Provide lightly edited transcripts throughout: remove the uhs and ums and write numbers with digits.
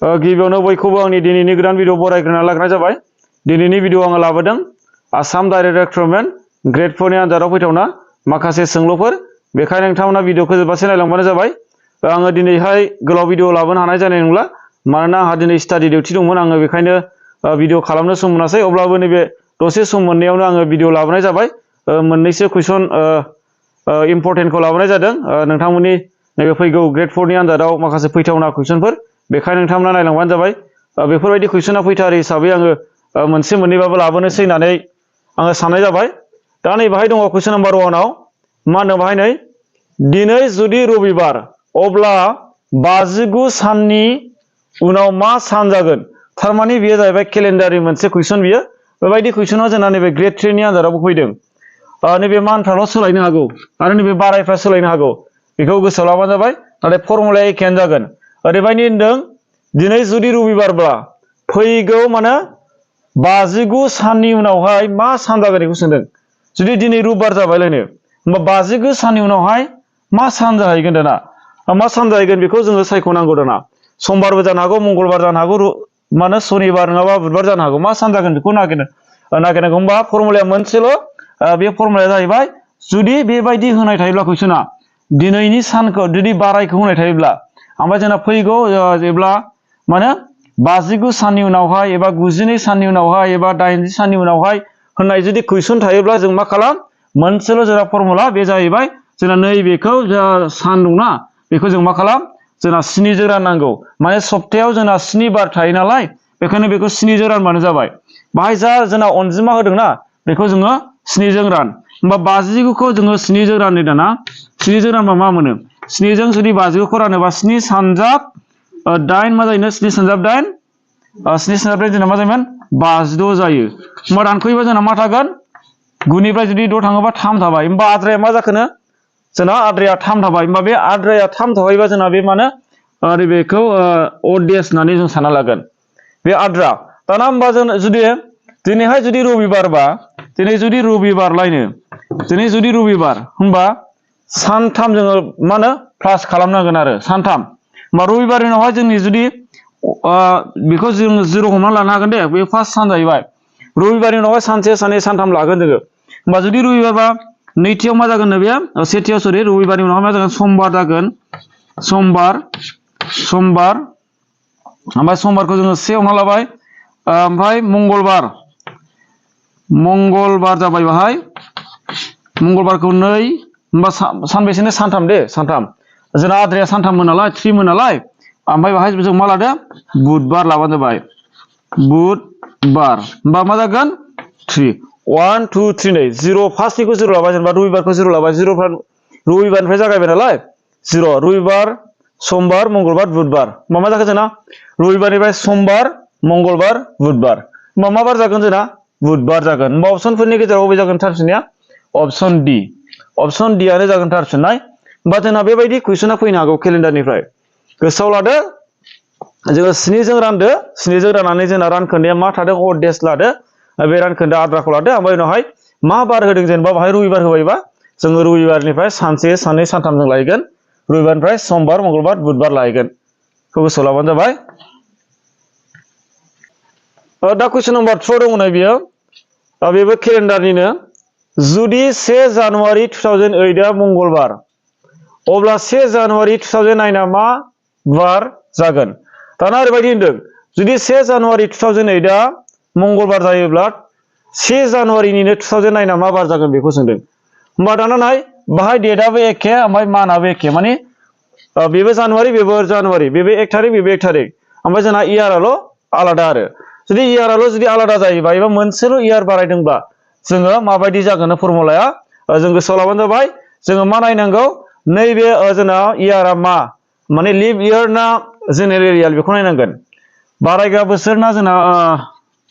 गिबियावनो बयखौबो आंनि दिनैनि गोदान भिडिअ बरायग्रोना लाग्रोनाय जाबाय। दिनैनि भिडिअ आङो लाबोदों आसाम डाइरेक्ट रिक्रुटमेन्ट ग्रेड 4 नि आनजादाव फैथावना माखासे सोंलुफोर। बेखायनो नोंथांमोना भिडिअखौ जोबजासे नायलांबानो जाबाय। आङो दिनैहाय गोलाव भिडिअ लाबोनो हानाय जानाय नंला, मानोना आंहा दिनै स्टाडि डिउटि दंमोन। आङो बेखायनो भिडिअ खालामनो सम मोनासै। अब्लाबो नैबे दसे सम मोननायावनो आङो भिडिअ लाबोनाय जाबाय। मोननैसो कुइसन इम्परटेन्टखौ लाबोनाय जादों नोंथांमोननि नैबे फैगौ ग्रेड 4 नि आनजादाव माखासे फैथावना कुइसनफोर। बेखायनो नोंथांमोना नायलांबानो जाबाय। बेफोरबायदि कुइसना फैथारो हिसाबै आङो मोनसे मोननैबाबो लाबोनोसै होननानै आङो साननाय जाबाय। दा नै बाहाय दङ कुइसन नाम्बार 1 आव मा होनो बाहाय नै दिनै जुदि रबिबार अब्ला 59 साननि उनाव मा सान जागोन? थारमाने बेयो जाहैबाय केलेन्डारनि मोनसे कुइसन बियो। बेबायदि कुइसना जोंना नैबे ग्रेड 3 नि आनजादावबो फैदों। नैबे मानफ्राल' सोलायनो हागौ आरो नैबे बारायफ्रा सोलायनो हागौ। बेखौ गोसोआव लाबानो जाबाय। नाथाय फर्मुलाया एखेयानो जागोन। ओरैबायदि होनदों दिनै जुदि रबिबारब्ला फैगौ माने 59 साननि उनावहाय मा सान जागोन बेखौ सोंदों। जुदि दिनै रबिबार जाबायलायनो होमबा 59 साननि उनावहाय मा सान जाहैगोन दाना? मा सान जाहैगोन बेखौ जोङो सायख'नांगौ दाना। समबारबो जानो हागौ, मंगलबार जानो हागौ, माने सनिबार नङाबा बुधबार जानो हागौ। मा सान जागोन बेखौ नागिरनांगौ। होमबा फर्मुलाया मोनसेल'। बे फर्मुलाया जाहैबाय जुदि बेबायदि होनाय थायोब्ला कुइसना दिनैनि सानखौ जुदि बारायखौ होनाय थायोब्ला ओमफ्राय जोंना फैगौ जेब्ला माने 59 साननि उनावहाय एबा 92 साननि उनावहाय एबा 80 साननि उनावहाय होननाय जुदि कुइसन थायोब्ला जों मा खालाम? मोनसेल' जोंना फर्मुला बे जाहैबाय जोंना नैबेखौ सान दंना बेखौ जों मा खालाम? जोंना 7 जों राननांगौ। माने सप्तायाव जोंना 7 बार थायो नालाय, बेखायनो बेखौ 7 जों रानबानो जाबाय। बाहाय जा जोंना अनजिमा होदोंना बेखौ जोङो 7 जों रान। होमबा 59खौ जोङो 7 जों रानो दाना। 7 जों रानबा मा मोनो? 7 जों जुदि 59खौ रानोबा 7 सानजाब 8 मा जायो? 7 सानजाब 8 7 सानजाब 8 जोंना मा जायोमोन? 56 जायो। होमबा दानख'योबा जोंना मा थागोन? 9 निफ्राय जुदि 6 थाङोबा 3 थाबाय। होमबा आद्राया मा जाखोनो? जोंना आद्राया 3 थाबाय। होमबा बे आद्राया 3 थाबायबा जोंना बे मानो बेखौ अडेस होननानै जों सानना लागोन। बे आद्रा दाना होमबा जों जुदि दिनैहाय जुदि रबिबारबा दिनै जुदि रबिबारलायनो दिनै जुदि रबिबार होमबा सानथाम जोङो मा होनो प्लास खालामनांगोन आरो सानथाम। होमबा रबिबारनि उनावहाय जोंनि जुदि बेखौ जों 0 हमना लानो हागोन दे। बे फार्स्ट सान जाहैबाय। रबिबारनि उनावहाय सानसे साननै सानथाम लागोन जोङो। होमबा जुदि रबिबारबा नैथियाव मा जागोन बे सेथियाव सरि रबिबारनि उनावहाय मा जागोन? समबार जागोन। समबार ओमफ्राय समबारखौ जोङो 1 हमना लाबाय। ओमफ्राय मंगलबार जाबाय बाहाय। मंगलबारखौ 2 होमबा सानबेसेनो? सानथाम दे सानथाम। जोंना आद्राया सानथाममोन नालाय 3 मोन नालाय। ओमफ्राय बाहाय जों मा लादो? बुधबार लाबानो जाबाय। बुधबार होमबा मा जागोन? 3 1 2 3 नै 0 फार्स्टनिखौ 0 लाबाय। जेनेबा रबिबारखौ 0 लाबाय। रबिबारनिफ्राय जागायबाय नालाय 0 रबिबार समबार मंगलबार बुधबार। होमबा मा जाखो जोंना? रबिबारनिफ्राय समबार मंगलबार बुधबार। होमबा मा बार जागोन जोंना? बुधबार जागोन। होमबा अपसनफोरनि गेजेराव बबे जागोन थार फिननाया? अपसन डि। अपसन डि आनो जागोन थार फिननाय। होमबा जोंना बेबायदि कुइसना फैनो हागौ केलेन्डारनिफ्राय। गोसोआव लादो जोङो 7 जों रानदो। 7 जों राननानै जोंना रानखोन्दाया मा थादों? अडेस लादो। बे रानखोन्दा आद्राखौ लादो। ओमफ्राय उनावहाय मा बार होदों? जेनेबा बाहाय रबिबार होबायबा जोङो रबिबारनिफ्राय सानसे साननै सानथाम जों लायगोन। रबिबारनिफ्राय समबार मंगलबार बुधबार लायगोन। बेखौ गोसोआव लाबानो जाबाय। दा कुइसन नाम्बार 4 दङ नै बेयो। बेबो केलेन्डारनिनो। जुदि 1 जानुवारि 2008 आ मंगलबार अब्ला 1 जानुवारि 2009 मा बार जागोन? दाना ओरैबायदि होनदों जुदि 1 जानुवारि 2008 आ मंगलबार जायोब्ला 1 जानुवारिनिनो 2009 मा बार जागोन बेखौ सोंदों। होमबा दाना नाय बाहाय डेटआबो एखे ओमफ्राय मानाबो एखे। माने बेबो जानुवारि बेबो जानुवारि। बेबो 1 थारिख बेबो 1 थारिख। ओमफ्राय जोंना इयाराल' आलादा आरो। जुदि इयाराल' जुदि आलादा जायोबा एबा मोनसेल' इयार बारायदोंबा जोङो माबायदि जागोन फर्मुलाया? जों गोसोआव लाबानो जाबाय। जोङो मा नायनांगौ? नैबे जोंना इयारा मा? माने लिप इयार ना जेनेरेल इयार बेखौ नायनांगोन। बारायग्रा बोसोर ना जोंना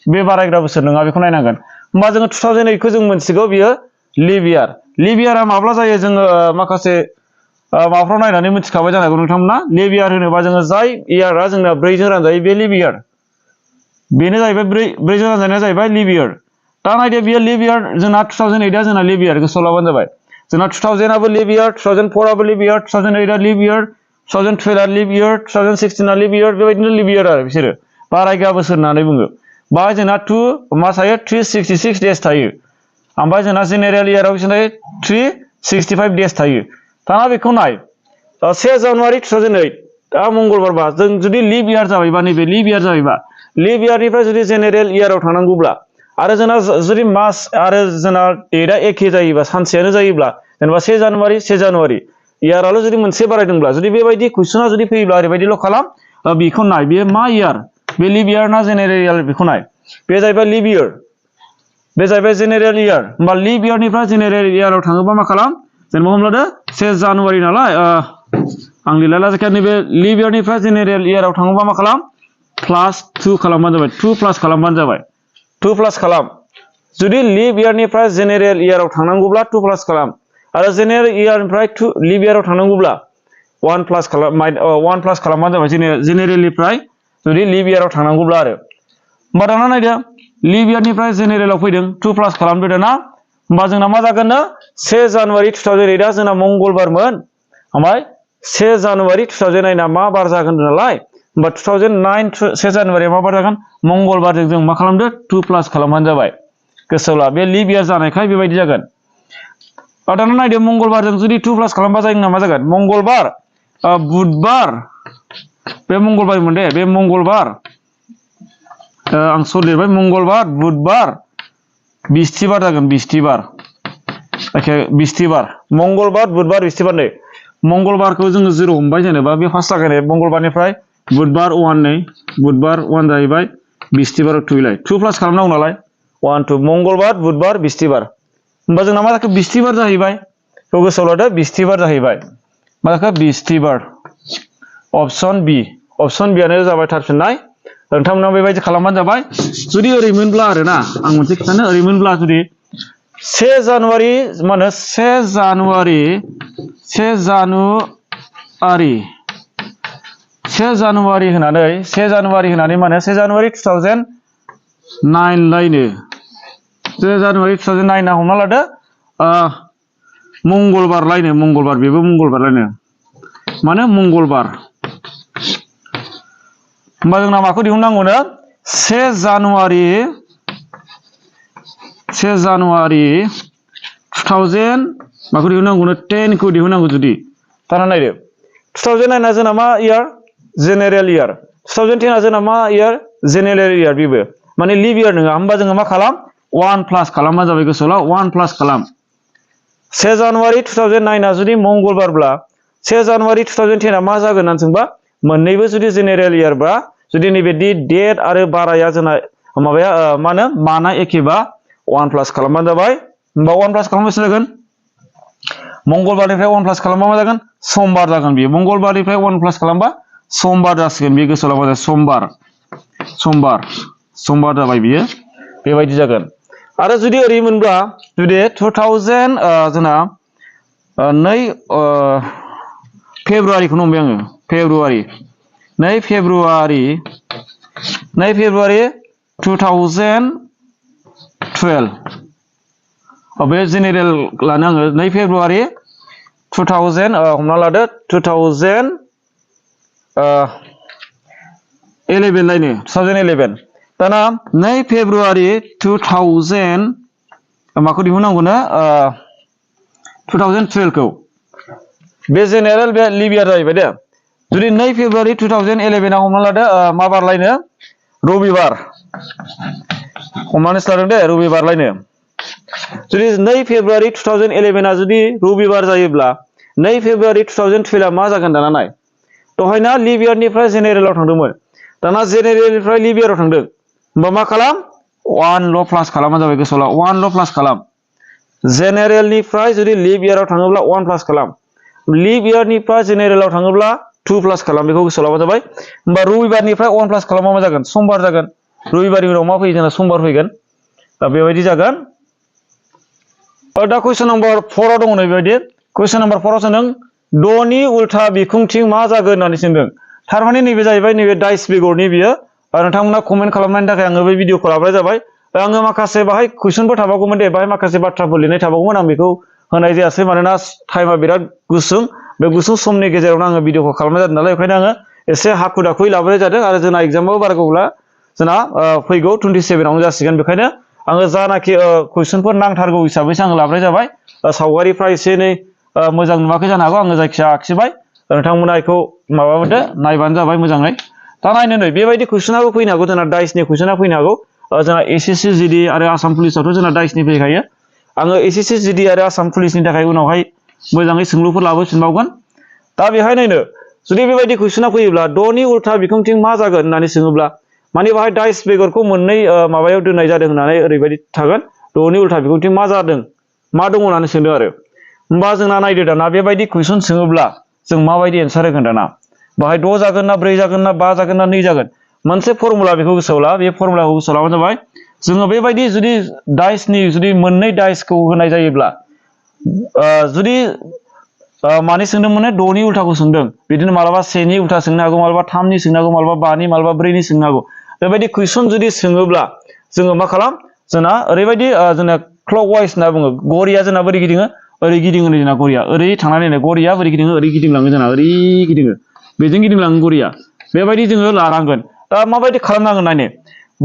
बे बारायग्रा बोसोर नङा बेखौ नायनांगोन। होमबा जोङो 2008 खौ जों मोनथिगौ बियो लिप इयार। लिप इयारा माब्ला जायो जोङो माखासे माबाफ्राव नायनानै मिथिखाबाय जानांगौ नोंथांमोना। लिप इयार होनोबा जोङो जाय इयारा जोंना 4 जों रानजायो बे लिप इयार। बेनो जाहैबाय 4 जों रानजानाया जाहैबाय लिप इयार। दा नायदो बेयो लिप इयार जोंना 2008 आ जोंना लिप इयार गोसोआव लाबानो जाबाय। जोंना 2000 आबो लिप इयार, 2004 आबो लिप इयार, 2008 आ lip year, 2012 lip year 2016 lip year बेबायदिनो लिप इयार आरो बिसोरो बारायगा बोसोर होननानै बुङो बाहाय जोंना 2 मा थायो 366 डेज थायो ओमफ्राय जोंना जेनेरेल इयाराव बिसोरना 365 डेज थायो दाना बेखौ नाय 1 जानुवारि 2008 दा मंगलबारबा जों जुदि लिप इयार जाबायबा नैबे लिप इयार जाबायबा लिप इयारनिफ्राय जुदि जेनेरेल इयाराव थांनांगौब्ला आरो जोंना जुदि मास आरो जोंना डेटआ एखे जायोबा सानसेयानो जायोब्ला जेनेबा 1 जानुवारि इयाराल' जुदि मोनसे बारायदोंब्ला जुदि बेबायदि कुइसना जुदि फैयोब्ला ओरैबायदिल' खालाम बेखौ नाय बे मा इयार बे लिप इयार ना जेनेरेल इयार बेखौ नाय बे जाहैबाय लिप इयार बे जाहैबाय जेनेरेल इयार होमबा लिप इयारनिफ्राय जेनेरेल इयाराव थाङोबा मा खालाम जेनेबा हमलादो 1 जानुवारि नालाय आं लिरलायला जायखिया नैबे लिप इयारनिफ्राय जेनेरेल इयाराव थाङोबा मा खालाम +2 खालामबानो जाबाय 2 प्लास खालामबानो जाबाय 2 प्लास खालाम जुदि लिप इयारनिफ्राय जेनेरेल इयाराव थांनांगौब्ला 2 प्लास खालाम आरो जेनेरेल इयारनिफ्राय लिप इयाराव थांनांगौब्ला 1 प्लास खालामबानो जाबाय जेनेरेलनिफ्राय जुदि लिप इयाराव थांनांगौब्ला आरो होमबा दाना नायदो लिप इयारनिफ्राय जेनेरेलाव फैदों 2 प्लास खालामदो दाना होमबा जोंना मा जागोननो 1 जानुवारि 2008 आ जोंना मंगलबारमोन ओमफ्राय 1 जानुवारि 2009 आ मा बार जागोन नालाय होमबा 2009 1 जानुवारिया मा बार जागोन मंगलबारजों जों मा खालामदो 2 प्लास खालामबानो जाबाय गोसोआव ला बे लिप इयार जानायखाय बेबायदि जागोन दाना नायदो मंगलबारजों जुदि 2 प्लास खालामबा जागोन ना मा जागोन मंगलबार बुधबार बे मंगलबारमोन दे बे मंगलबार आं लिरबाय मंगलबार बुधबार बिस्थिबार जागोन बिस्थिबार मंगलबार बुधबार बिस्थिबार नै मंगलबारखौ जोङो 0 हमबाय जेनेबा बे फार्स्ट लागायनाय मंगलबारनिफ्राय बुधबार 1 नै बुधबार 1 जाहैबाय बिस्थिबार 2 2 प्लास खालामनांगौ नालाय 1 2 मंगलबार बुधबार बिस्थिबार होमबा जोंना मा जाखो बिस्थिबार जाहैबाय बेखौ गोसोआव लादो बिस्थिबार जाहैबाय मा जाखो बिस्थिबार अप्शन बि आनो जाबाय थार फिननाय नोंथांमोना बेबायदि खालामबानो जाबाय जुदि ओरैमोनब्ला आरोना आं मोनसे खोथानो ओरैमोनब्ला जुदि 1 जानुवारि मा होनो 1 जानुवारि होनानै मा होनो 1 जानुवारि 2009 लायनो 1 जानुवारि 2009 ना हमना लादो मंगलबार बेबो मंगलबार लायनो माने मंगलबार होमबा जोंना माखौ दिहुननांगौनो 1 जानुवारि 2000 माखौ दिहुननांगौनो 10 खौ दिहुननांगौ जुदि दाना नायदो 2009 आ जोंना मा इयार जेनेरेल इयार 2010 आ जोंना मा इयार जेनेरेल इयार बेबो माने लिप इयार नङा होमबा जोङो मा खालाम 1 प्लास खालामबा जाबाय गोसोआव ला 1 प्लास खालाम 1 जानुवारि 2009 आ जुदि मंगलबारब्ला 1 जानुवारि 2010 आ मा जागोन होननानै सोंबा मोननैबो जुदि जेनेरेल इयारबा जुदि नैबे डेट आरो बाराया जोंना माबाया मा होनो माना एखेबा 1 प्लास खालामबानो जाबाय होमबा 1 प्लास खालामबासो जागोन मंगलबारनिफ्राय 1 प्लास खालामबा मा जागोन समबार जागोन बेयो मंगलबारनिफ्राय 1 प्लास खालामबा समबार जासिगोन बे गोसोआव लाबानो समबार जाबाय बियो बेबायदि जागोन आरो जुदि ओरैमोनब्ला जुदि 2000 जोंना 2 फेब्रुवारिखौनो हमबाय आङो फेब्रुवारि 2 फेब्रुवारि 2012 बे जेनेरेल लानो आङो 2 फेब्रुवारि 2000 हमना लादो 2011 लायनो 2011 दाना 2 फेब्रुवारि 2000 माखौ दिहुननांगौनो 2012 खौ बे जेनेरेल बे लिप इयार जाहैबाय दे जुदि 2 फेब्रुवारि 2011 आ हमना लादो मा बार लायनो रबिबार हमनानै लादों दे रबिबार लायनो जुदि 2 फेब्रुवारि 2011 आ जुदि रबिबार जायोब्ला 2 फेब्रुवारि 2012 आ मा जागोन दाना नाय दहायना लिप इयारनिफ्राय जेनेरेलाव थांदोंमोन दाना जेनेरेलनिफ्राय लिप इयाराव थांदों होमबा मा खालाम 1 ल' प्लास खालामबानो जाबाय गोसोआव ला 1 ल' प्लास खालाम जेनेरेलनिफ्राय जुदि लिप इयाराव थाङोब्ला 1 प्लास खालाम लिप इयारनिफ्राय जेनेरेलाव थाङोब्ला 2 प्लास खालाम बेखौ गोसोआव लाबानो जाबाय होमबा रबिबारनिफ्राय 1 प्लास खालामबा मा जागोन समबार जागोन रबिबारनि उनाव मा फैयो जोंना समबार फैगोन दा बेबायदि जागोन दा कुइसन नम्बर 4 आव दङ नैबायदि कुइसन नम्बर 4 आव सोंदों 2 नि उल्था बिखुंथिं मा जागोन होननानै सोंदों थारमाने नैबे जाहैबाय नैबे डाइस बेगरनि बियो नोंथांमोना कमेन्ट खालामनायनि थाखाय आङो बे भिडिअखौ लाबोनाय जाबाय आङो माखासे बाहाय कुइसनफोर थाबावगौमोन दे बाहाय माखासे बाथ्राफोर लिरनाय थाबावगौमोन आं बेखौ होनाय जायासै मानोना टाइमा बिराद गुसुं बे गुसुं समनि गेजेरावनो आङो भिडिअखौ खालामनाय जादों नालाय ओंखायनो आङो एसे हाखु दाखुयै लाबोनाय जादों आरो जोंना एग्जामाबो बारा गौला जोंना फैगौ 27आवनो जासिगोन बेखायनो आङो जानाखि कुइसनफोर नांथारगौ हिसाबैसो आङो लाबोनाय जाबाय सावगारिफ्रा एसे एनै मोजां नुवाखै जानो हागौ आङो जायखिया आखिबाय नोंथांमोना बेखौ माबादो नायबानो जाबाय मोजाङै दा नायनो नै बेबायदि कुइसनाबो फैनो हागौ जोंना डाइसनि कुइसना फैनो हागौ जोंना एसएससि जिडि आरो आसाम पुलिसावथ' जोंना डाइसनि फैखायो आङो एसएससि जिडि आरो आसाम पुलिसनि थाखाय उनावहाय मोजाङै सोंलुफोर लाबोफिनबावगोन दा बेहाय नायनो जुदि बेबायदि कुइसना फैयोब्ला द'नि उल्था बिखुंथिं मा जागोन होननानै सोङोब्ला माने बाहाय डाइस बेगरखौ मोननै माबायाव दोननाय जादों होननानै ओरैबायदि थागोन द'नि उल्था बिखुंथिं मा जादों मा दङ होननानै सोंदों आरो होमबा जोंना नायदो दाना बेबायदि कुइसन सोङोब्ला जों माबायदि एन्सार होगोन दाना बाहाय 6 जागोन ना 4 जागोन ना 5 जागोन ना 2 जागोन मोनसे फर्मुला बेखौ गोसोआव ला बे फर्मुलाखौ गोसोआव लाबानो जाबाय जोङो बेबायदि जुदि डाइसनि जुदि मोननै डाइसखौ होनाय जायोब्ला जुदि मानि सोंदोंमोन 6नि उल्थाखौ सोंदों बिदिनो मालाबा 1नि उल्था सोंनो हागौ मालाबा 3नि सोंनो हागौ मालाबा 5नि मालाबा 4नि सोंनो हागौ बेबायदि कुइसन जुदि सोङोब्ला जोङो मा खालाम जोंना ओरैबायदि जोंना क्लकवाइज होनना बुङो घरिया जोंना बोरै गिदिङो ओरै गिदिङो जोंना घरिया ओरै थांनानै नै घरिया बोरै गिदिङो ओरै गिदिंलाङो जोंना ओरै गिदिङो बेजों गिदिंलाङो घरिया बेबायदि जोङो लानांगोन दा माबायदि खालामनांगोन नायनो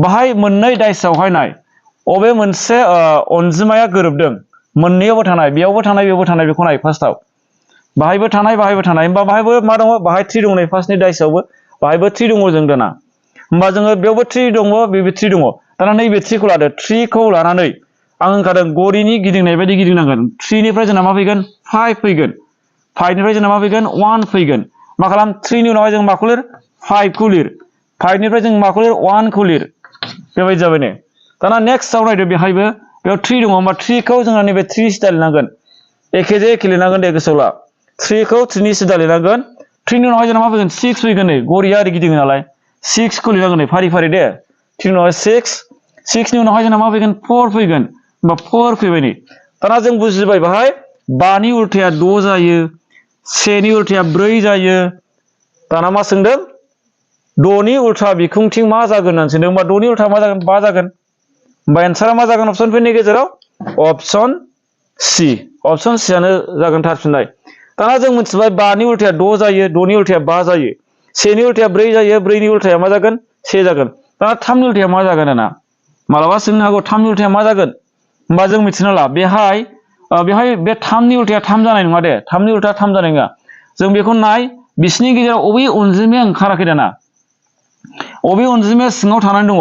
बाहाय मोननै डाइसआवहाय नाय अबे मोनसे अनजिमाया गोरोबदों मोननैयावबो थानाय बेयावबो थानाय बेखौ नाय फार्स्टआव बाहायबो थानाय होमबा बाहायबो मा दङ बाहाय 3 दं नै फार्स्टनि डाइसआवबो बाहायबो 3 दङ जों दाना होमबा जोङो बेयावबो 3 दङ बेबो 3 दङ दाना नैबे 3 खौ लादो 3 खौ लानानै आं होनखादों घरिनि गिदिंनाय बायदि गिदिंनांगोन 3 निफ्राय जोंना मा फैगोन 5 फैगोन 5 निफ्राय जोंना मा फैगोन 1 फैगोन मा खालाम 3 नि उनावहाय जों माखौ लिर 5 खौ लिर 5 निफ्राय जों माखौ लिर 1 खौ लिर बेबायदि जाबाय ने दाना नेक्स्टआव नायदो बेहायबो बेयाव 3 दङ होमबा 3 खौ जोंना नैबे 3 सिदा लिरनांगोन एखे लिरनांगोन दे गोसोआव ला 3 खौ 3 नि सिदा लिरनांगोन 3 नि उनावहाय जोंना मा फैगोन 6 फैगोन नै घरिया ओरै गिदिङो नालाय 6 खौ लिरनांगोन नै फारि फारि दे 3 नि उनावहाय 6 नि उनावहाय जोंना मा फैगोन 4 फैगोन होमबा 4 फैबाय नै दाना जों बुजिबाय बाहाय 5 नि उल्थाया 6 जायो 1 नि उल्थाया 4 जायो दाना मा सोंदों 6 नि उल्था बिखुंथिं मा जागोन होननानै सोंदों होमबा 6 नि उल्था मा जागोन 5 जागोन होमबा एन्सारा मा जागोन अप्शनफोरनि गेजेराव अप्शन सि आनो जागोन थार फिननाय दाना जों मिथिबाय 5 नि उल्थाया 6 जायो 6 नि उल्थाया 5 जायो 1 नि उल्थाया 4 जायो 4 नि उल्थाया मा जागोन 1 जागोन दाना 3 नि उल्थाया मा जागोन दाना मालाबा सोंनो हागौ 3 नि उल्थाया मा जागोन होमबा जों मिथिना ला बेहाय बे 3 नि उल्थाया 3 जानाय नङा दे 3 नि उल्थाया 3 जानाय नङा जों बेखौ नाय बिसिनि गेजेराव अबे अनजिमाया ओंखाराखै दाना अबे अनजिमाया सिङाव थानानै दङ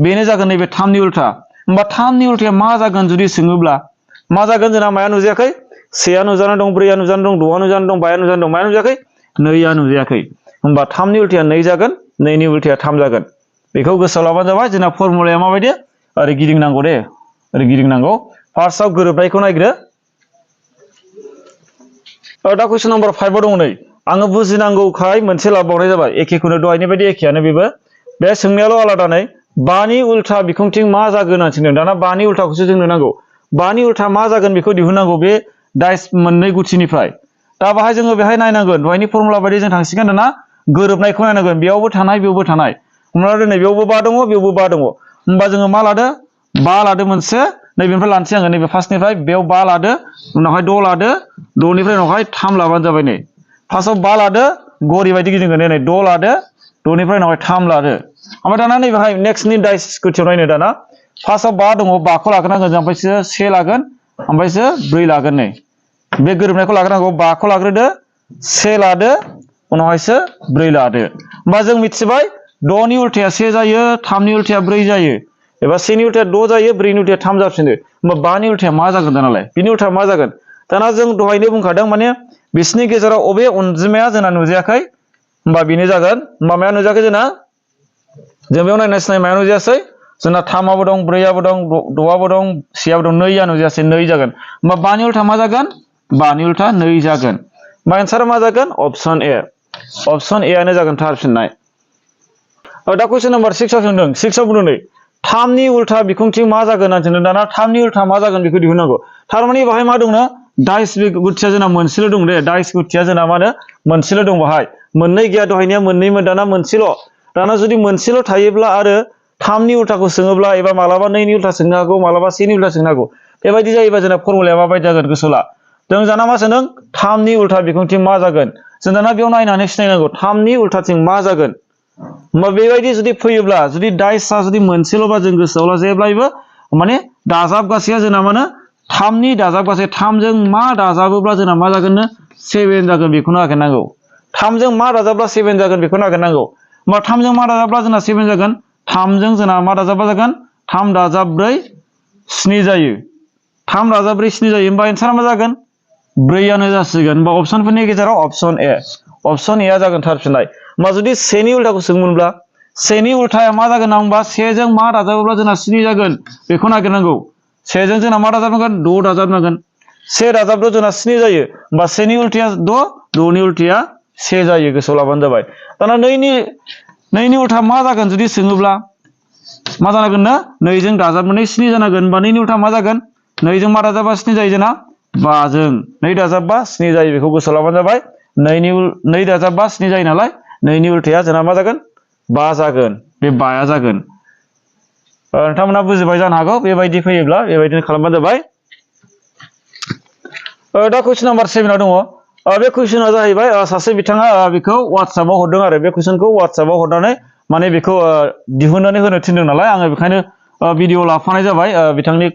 बेनो जागोन नैबे 3 नि उल्था होमबा 3 नि उल्थाया मा जागोन जुदि सोङोब्ला मा जागोन जोंना माया नुजायाखै 1 आ नुजाना दं 4 आ नुजाना दं 6 आ नुजाना दं 5 आ नुजाना दं माया नुजायाखै 2 आ नुजायाखै होमबा 3 नि उल्थाया 2 जागोन 2 नि उल्थाया 3 जागोन बेखौ गोसोआव लाबानो जाबाय जोंना फर्मुलाया माबायदि ओरै गिदिंनांगौ दे ओरै गिदिंनांगौ फार्स्टआव गोरोबनायखौ नायग्रो दा कुइसन नाम्बार 5 आव दङ नै आङो बुजिनांगौखाय मोनसे लाबावनाय जाबाय एखेखौनो दहायनि बायदि एखेयानो बेबो बे सोंनायाल' आलादा नै 5 नि उल्था बिखुंथिं मा जागोन होननानै सोंदों दाना 5 नि उल्थाखौसो जोंनो नांगौ 5 नि उल्था मा जागोन बेखौ दिहुननांगौ बे डाइस मोननै गुथिनिफ्राय दा बाहाय जोङो बेहाय नायनांगोन दहायनि फर्मुला बायदि जों थांसिगोन दाना गोरोबनायखौ नायनांगोन बेयावबो थानाय बेयावबो थानाय हमना ला नै बेयावबो 5 दङ बेयावबो 5 दङ होमबा जोङो मा लादो 5 लादो मोनसे नैबेनिफ्राय लानोसै आङो नैबे फार्स्टनिफ्राय बेयाव 5 लादो उनावहाय 6 लादो 6निफ्राय उनावहाय 3 लाबानो जाबाय नै फार्स्टआव 5 लादो घरि बायदि गिदिंगोन नै 6 लादो 6निफ्राय उनावहाय 3 लादो ओमफ्राय दाना नैबेहाय नेक्स्टनि डाइस गुथियाव नायनो दाना फार्स्टआव 5 दङ 5 खौ लाग्रोनांगोन जों ओमफ्रायसो 1 लागोन ओमफ्रायसो 4 लागोन नै बे गोरोबनायखौ लाग्रोनांगौ 5 खौ लाग्रोदो 1 लादो उनावहायसो 4 लादो होमबा जों मिथिबाय 6 नि उल्थाया 1 जायो 3 नि उल्थाया 4 जायो एबा 1 नि उल्थाया 6 जायो 4 नि उल्थाया 3 जाफिनो होमबा 5 नि उल्थाया मा जागोन दानालाय बिनि उल्थाया मा जागोन दाना जों दहायनो बुंखादों माने बिसिनि गेजेराव अबे अनजिमाया जोंना नुजायाखै होमबा बेनो जागोन होमबा माया नुजायाखै जोंना जों बेयाव नायनाय माया नुजायासै जोंना 3 आबो दं 4 आबो दं 6 आबो दं 1 आबो दं 2 आ नुजायासै 2 जागोन होमबा 5 नि उल्था मा जागोन 5 नि उल्था 2 जागोन होमबा एन्सारा मा जागोन अप्शन ए आनो जागोन थार फिननाय दा कुइसन नाम्बार 6 आव सोंदों 6 आव बुंदों नै 3 नि उल्था बिखुंथिं मा जागोन होननानै सोंदों दाना 3 नि उल्था मा जागोन बेखौ दिहुननांगौ थारमाने बाहाय मा दंनो डाइस गुथिया जोंना मोनसेल' दं दे डाइस गुथिया जोंना मा होनो मोनसेल' दं बाहाय मोननै गैया दहायनिया मोननैमोन दाना मोनसेल' दाना जुदि मोनसेल' थायोब्ला आरो 3 नि उल्थाखौ सोङोब्ला एबा मालाबा 2 नि उल्था सोंनो हागौ मालाबा 1 नि उल्था सोंनो हागौ बेबायदि जायोबा जोंना फर्मुलाया माबायदि जागोन गोसोआव ला जों जाना मा सोंदों 3 नि उल्था बिखुंथिं मा जागोन जों दाना बेयाव नायनानै सिनायनांगौ 3 नि उल्थाथिं मा जागोन होमबा बेबायदि जुदि फैयोब्ला जुदि डाइसआ जुदि मोनसेल'बा जों गोसोआव जेब्लायबो माने दाजाबगासेया जोंना माने 3 नि दाजाबगासे 3 जों मा दाजाबोब्ला जोंना मा जागोननो 7 जागोन बेखौ नागिरनांगौ 3 जों मा दाजाबब्ला 7 जागोन बेखौ नागिरनांगौ होमबा 3 जों मा दाजाबब्ला जोंना 7 जागोन 3 जों जोंना मा दाजाबब्ला जागोन 3 दाजाब 4 7 जायो 3 दाजाब 4 7 जायो होमबा एन्सारा मा जागोन 4 आनो जासिगोन होमबा अपसनफोरनि गेजेराव अपसन ए आ जागोन थार फिननाय होमबा जुदि 1 नि उल्थाखौ सोंमोनब्ला 1 नि उल्थाया मा जागोन होनबा 1 जों मा दाजाबोब्ला जोंना 7 जागोन बेखौ नागिरनांगौ 1 जों जोंना मा दाजाबनांगोन 6 दाजाबनांगोन 1 दाजाबब्ला जोंना 7 जायो होमबा 1 नि उल्थाया 6 6 नि उल्थाया 1 जायो गोसोआव लाबानो जाबाय दाना 2 नि उल्था मा जागोन जुदि सोङोब्ला मा जानांगोन ना 2 जों दाजाबनानै 7 जानांगोन होमबा 2 नि उल्था मा जागोन 2 जों मा दाजाबबा 7 जायो जोंना 5 जों 2 दाजाबबा 7 जायो बेखौ गोसोआव लाबानो जाबाय 2 दाजाबबा 7 जायो नालाय 2 नि उल्थाया जोंना मा जागोन 5 जागोन बे 5 आ जागोन नोंथांमोना बुजिबाय जानो हागौ बेबायदि फैयोब्ला बेबायदिनो खालामबानो जाबाय दा कुइसन नाम्बार 7 आव दङ बे कुइसना जाहैबाय सासे बिथाङा बेखौ WhatsApp आव हरदों आरो बे कुइसनखौ WhatsApp आव हरनानै माने बेखौ दिहुननानै होनो थिनदों नालाय आङो बेखायनो भिडिअ लाफानाय जाबाय बिथांनि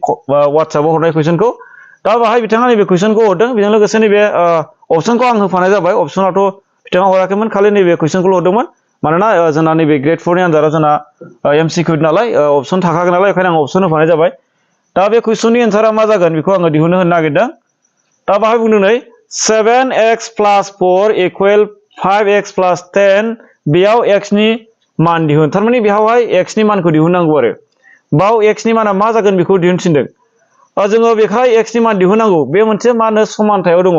WhatsApp आव हरनाय कुइसनखौ दा बाहाय बिथाङा नैबे कुइसनखौ हरदों बेजों लोगोसे नैबे अपसनखौ आं होफानाय जाबाय अपसनाथ' बिथाङा हराखैमोन खालि नैबे कुइसनखौल' हरदोंमोन मानोना जोंना नैबे ग्रेड 4 नि आनजादाव जोंना MCQ नालाय अपसन थाखागोन नालाय बेखायनो आं अपसन होफानाय जाबाय दा बे कुइसननि एन्सारा मा जागोन बेखौ आङो दिहुननो होनो नागिरदों दा बाहाय बुंदों नै 7x + 4 = 5x + 10 बेयाव x नि मान दिहुन थारमाने बेयावहाय x नि मानखौ दिहुननांगौ आरो बाव x नि माना मा जागोन बेखौ दिहुनथिनदों जोङो बेखाय x नि मान दिहुननांगौ बे मोनसे मा होनो समानथायाव दङ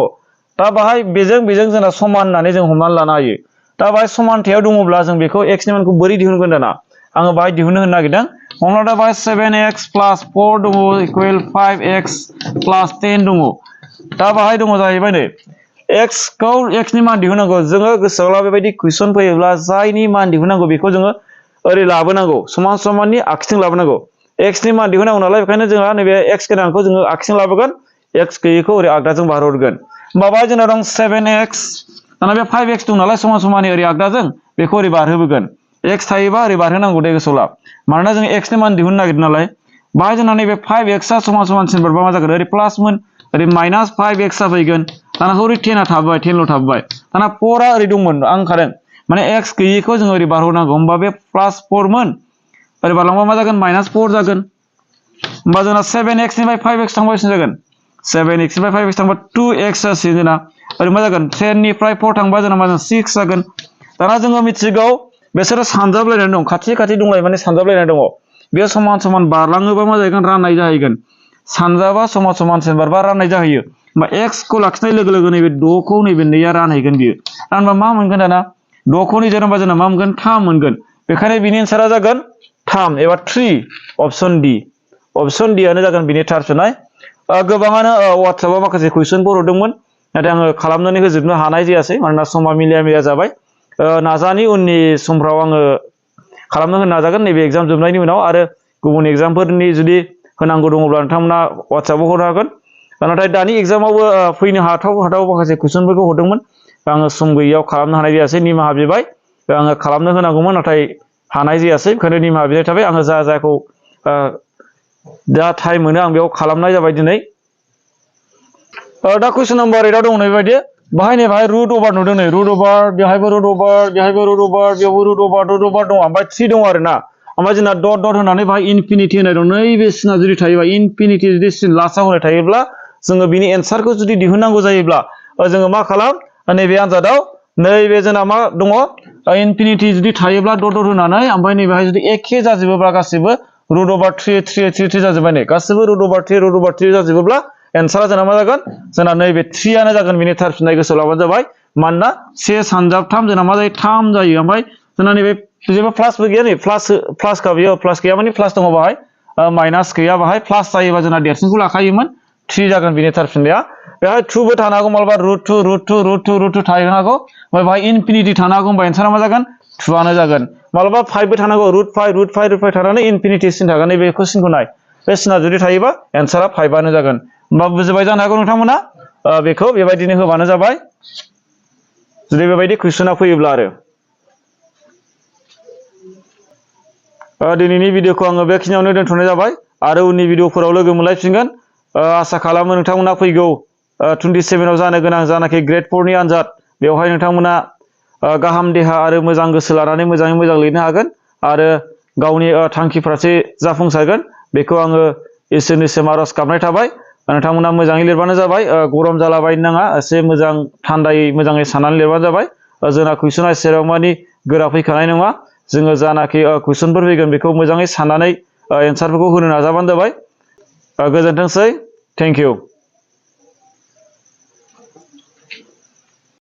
दा बाहाय बेजों जोंना समान होननानै जों हमनानै लानो हायो दा बाहाय समानथायाव दङब्ला जों बेखौ x नि मानखौ बोरै दिहुनगोन दाना आङो बाहाय दिहुननो होनो नागिरदों हमना ला बाहाय 7x + 4 दङ = 5x + 10 दङ दा बाहाय दङ जाहैबाय नै x नि मान दिहुननांगौ जोङो गोसोआव ला बेबायदि कुइसन फैयोब्ला जायनि मान दिहुननांगौ बेखौ जोङो ओरै लाबोनांगौ समान समाननि आखिथिं लाबोनांगौ x नि मान दिहुननांगौ नालाय बेखायनो जोंहा नैबे x गोनांखौ जोङो आखिथिं लाबोगोन x गैयैखौ ओरै आगदाजों बारहरगोन होमबा बाहाय जोंना दं 7x दाना बे 5x दं नालाय समान समाननि ओरै आगदाजों बेखौ ओरै बारहोबोगोन x थायोबा ओरै बारहोनांगौ दे गोसोआव ला मानोना जों x नि मान दिहुननो नागिरदों नालाय बाहाय जोंना नैबे 5x आ समान समानसिन बारबा मा जागोन ओरै प्लासमोन ओरै -5x जाफैगोन दाना ओरै 10 आ थाबाय 10ल' थाबाय दाना 4 आ ओरै दंमोन आं होनखादों माने x गैयैखौ जों ओरै बारहोनांगौ होमबा बे +4 मोन ओरै बारलांबा मा जागोन -4 जागोन होमबा जोंना 7x निफ्राय 5x थांबा बेसेबां जागोन 7x निफ्राय 5x थांबा 2x जासिगोन जोंना ओरै मा जागोन 10 निफ्राय 4 थांबा जोंना मा जागोन 6 जागोन दाना जोङो मिथिगौ बिसोरो सानजाबलायनानै दं खाथि दंलाय माने सानजाबलायनानै दङ बे समान समान बारलाङोबा मा जागोन राननाय जाहैगोन सानजाबा समान समानसिन बारबा राननाय जाहैयो होमबा x खौ लाखिनाय लोगो लोगो नैबे 6 खौ नैबे 2 आ रानहैगोन बियो रानबा मा मोनगोन दाना 6 खौ 2 जों जोंना मा मोनगोन 3 मोनगोन बेखायनो बिनि एन्सारा जागोन 3 एबा 3 अपसन D आनो जागोन बिनि थार फिननाय गोबाङानो WhatsApp आव माखासे कुइसनफोर हरदोंमोन नाथाय आङो खालामनानै होजोबनो हानाय जायासै मानोना समा मिलाया जाबाय नाजानि उननि समफ्राव आङो खालामनो होनो नाजागोन नैबे एग्जाम जोबनायनि उनाव आरो गुबुन एग्जामफोरनि जुदि होनांगौ दङब्ला नोंथांमोना WhatsApp आव हरनो हागोन नाथाय दानि एग्जामावबो फैनो हाथाव माखासे कुइसनफोरखौ हरदोंमोन आङो सम गैयैयाव खालामनो हानाय जायासै निमाहा बिबाय आङो खालामनो होनांगौमोन नाथाय हानाय जायासै बेखायनो निमाहा बिनाय थाबाय आङो जाखौ दा टाइम मोनो आं बेयाव खालामनाय जाबाय दिनै दा कुइसन नाम्बार 8 आव दङ बेबायदि बाहाय रुट अभार नुदों नै रुट अभार बेवहायबो रुट अभार बेवहायबो रुट अभार बेयावबो रुट अभार दं ओमफ्राय 3 दङ आरोना ओमफ्राय जोंना डट होनानै बाहाय इनफिनिटी होनाय दं नैबे सिना जुदि थायोबा इनफिनिटी जुदि सिन लास्टआव होनाय थायोब्ला जोङो बिनि एन्सारखौ जुदि दिहुननांगौ जायोब्ला जोङो मा खालाम नैबे आनजादाव नैबे जोंना मा दङ इनफिनिटी जुदि थायोब्ला डट होनानै ओमफ्राय नैबेहाय जुदि एखे जाजोबोब्ला गासिबो रुट अभार 3 जाजोबबाय नै गासिबो रुट अभार 3 जाजोबोब्ला एन्सारा जोंना मा जागोन जोंना नैबे 3 आनो जागोन बिनि थार फिननाय गोसोआव लाबानो जाबाय मानोना 1 सानजाब 3 जोंना मा जायो 3 जायो ओमफ्राय जोंना नैबे जेबो प्लासबो गैया नै प्लास का बेयाव प्लास गैया माने प्लास दङ बाहाय माइनास गैया बाहाय प्लास जायोबा जोंना देरसिनखौ लाखायोमोन 3 जागोन बिनि थार फिननाया बेहाय 2 बो थानो हागौ मालाबा √2 थानो हागौ ओमफ्राय बाहाय इनफिनिटी थानो हागौ होमबा एन्सारा मा जागोन 2 आनो जागोन मालाबा 5 बो थानो हागौ √5 थानानै इनफिनिटी सिन थागोन नैबेखौ सिनखौ नाय बे सिना जुदि थायोबा एन्सारा 5 आनो जागोन होमबा बुजिबाय जानो हागौ नोंथांमोना बेखौ बेबायदिनो होबानो जाबाय जुदि बेबायदि कुइसना फैयोब्ला आरो दिनैनि भिडिअखौ आङो बेखिनियावनो दोनथ'नाय जाबाय आरो उननि भिडिअफोराव लोगो मोनलायफिनगोन आसा खालामो नोंथांमोना फैगौ 27 आव जानो गोनां जानाखि ग्रेड 4 नि आनजाद बेवहाय नोंथांमोना गाहाम देहा आरो मोजां गोसो लानानै मोजाङै मोजां लिरनो हागोन आरो गावनि थांखि फारसे जाफुंसारगोन बेखौ आङो इसोरनिसिम आरज गाबनाय थाबाय नोंथांमोना मोजाङै लिरबानो जाबाय गरम जालाबायनो नाङा एसे मोजां थान्दायै मोजाङै साननानै लिरबानो जाबाय जोंना कुइसना एसेबां मानि गोरा फैखानाय नङा जोङो जानाखि कुइसनफोर फैगोन बेखौ मोजाङै साननानै एन्सारफोरखौ होनो नाजाबानो जाबाय गोजोनथोंसै थेंक इउ